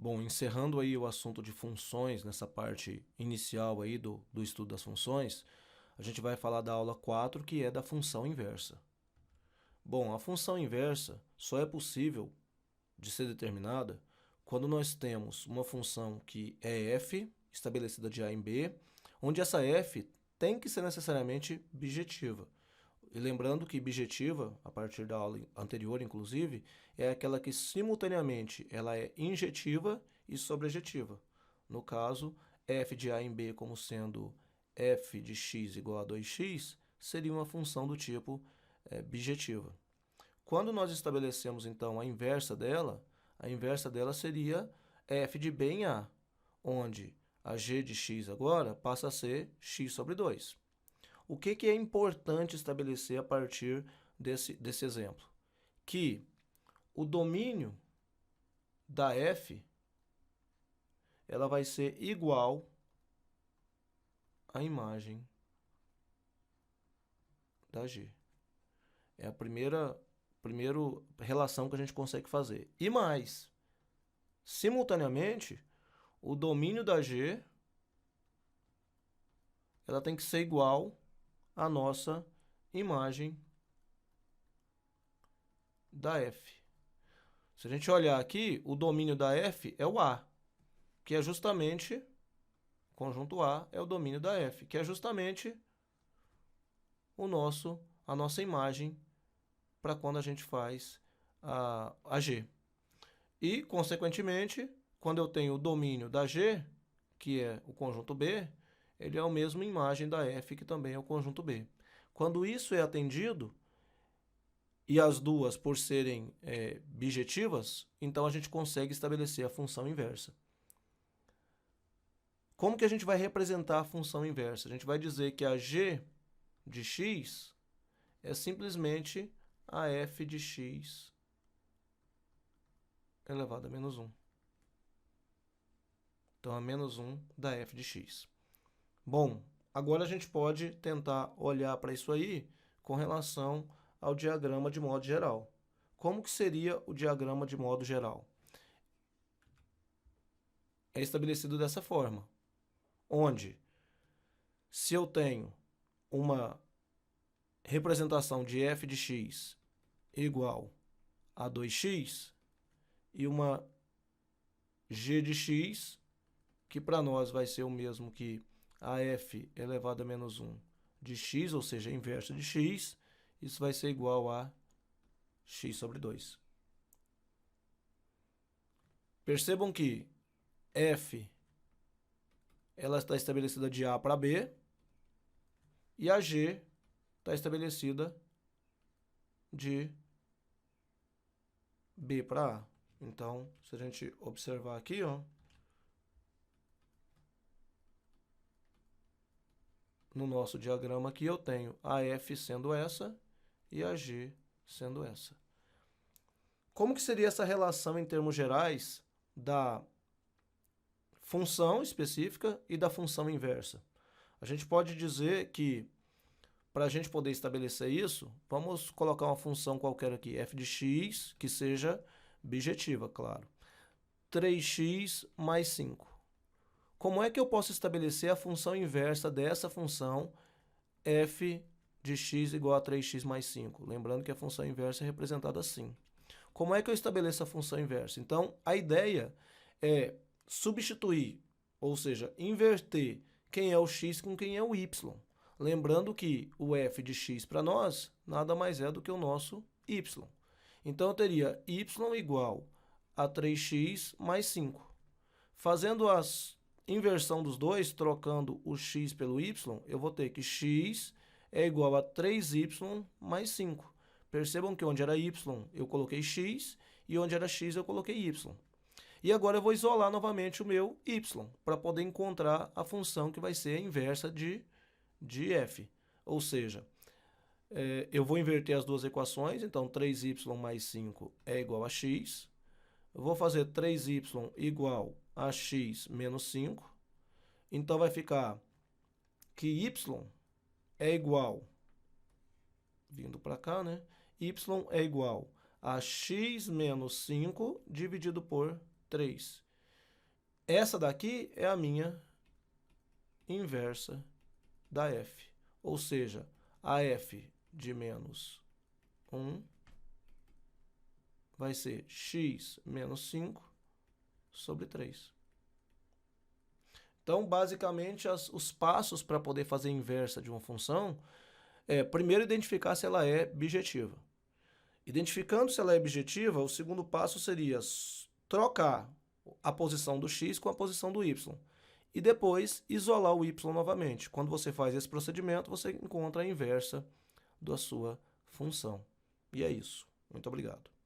Bom, encerrando aí o assunto de funções, nessa parte inicial aí do estudo das funções, a gente vai falar da aula 4, que é da função inversa. Bom, a função inversa só é possível de ser determinada quando nós temos uma função que é f, estabelecida de a em b, onde essa f tem que ser necessariamente bijetiva. E lembrando que bijetiva, a partir da aula anterior, inclusive, é aquela que simultaneamente ela é injetiva e sobrejetiva. No caso, f de a em b como sendo f de x igual a 2x, seria uma função do tipo bijetiva. Quando nós estabelecemos, então, a inversa dela seria f de b em a, onde a g de x agora passa a ser x sobre 2. O que é importante estabelecer a partir desse exemplo? Que o domínio da f ela vai ser igual à imagem da g. É a primeira relação que a gente consegue fazer. E mais, simultaneamente, o domínio da g ela tem que ser igual à nossa imagem da f. Se a gente olhar aqui, o domínio da f é o A, que é justamente, conjunto A é o domínio da f, que é justamente a nossa imagem para quando a gente faz a g. E, consequentemente, quando eu tenho o domínio da g, que é o conjunto B, ele é a mesma imagem da f, que também é o conjunto B. Quando isso é atendido, e as duas por serem bijetivas, então a gente consegue estabelecer a função inversa. Como que a gente vai representar a função inversa? A gente vai dizer que a g de x é simplesmente a f de x elevado a menos 1. Então, a menos 1 da f de x. Bom, agora a gente pode tentar olhar para isso aí com relação ao diagrama de modo geral. Como que seria o diagrama de modo geral? É estabelecido dessa forma, onde se eu tenho uma representação de f de x igual a 2x e uma g de x, que para nós vai ser o mesmo que a f elevado a menos 1 de x, ou seja, a inversa de x, isso vai ser igual a x sobre 2. Percebam que f ela está estabelecida de A para B e a g está estabelecida de B para A. Então, se a gente observar aqui, ó, no nosso diagrama aqui eu tenho a f sendo essa e a g sendo essa. Como que seria essa relação em termos gerais da função específica e da função inversa? A gente pode dizer que, para a gente poder estabelecer isso, vamos colocar uma função qualquer aqui, f de x, que seja bijetiva, claro. 3x mais 5. Como é que eu posso estabelecer a função inversa dessa função f de x igual a 3x mais 5? Lembrando que a função inversa é representada assim. Como é que eu estabeleço a função inversa? Então, a ideia é substituir, ou seja, inverter quem é o x com quem é o y. Lembrando que o f de x para nós nada mais é do que o nosso y. Então, eu teria y igual a 3x mais 5. Fazendo a inversão dos dois, trocando o x pelo y, eu vou ter que x é igual a 3y mais 5. Percebam que onde era y eu coloquei x e onde era x eu coloquei y. E agora eu vou isolar novamente o meu y para poder encontrar a função que vai ser a inversa de f. Ou seja, eu vou inverter as duas equações, então 3y mais 5 é igual a x. Eu vou fazer 3y igual a x menos 5. Então vai ficar que y é igual, vindo para cá, né? Y é igual a x menos 5 dividido por 3. essa daqui é a minha inversa da f. Ou seja, a f de menos 1 vai ser x menos 5 sobre 3. Então, basicamente, os passos para poder fazer a inversa de uma função é, primeiro, identificar se ela é bijetiva. Identificando se ela é bijetiva, o segundo passo seria trocar a posição do x com a posição do y. E depois, isolar o y novamente. Quando você faz esse procedimento, você encontra a inversa da sua função. E é isso. Muito obrigado.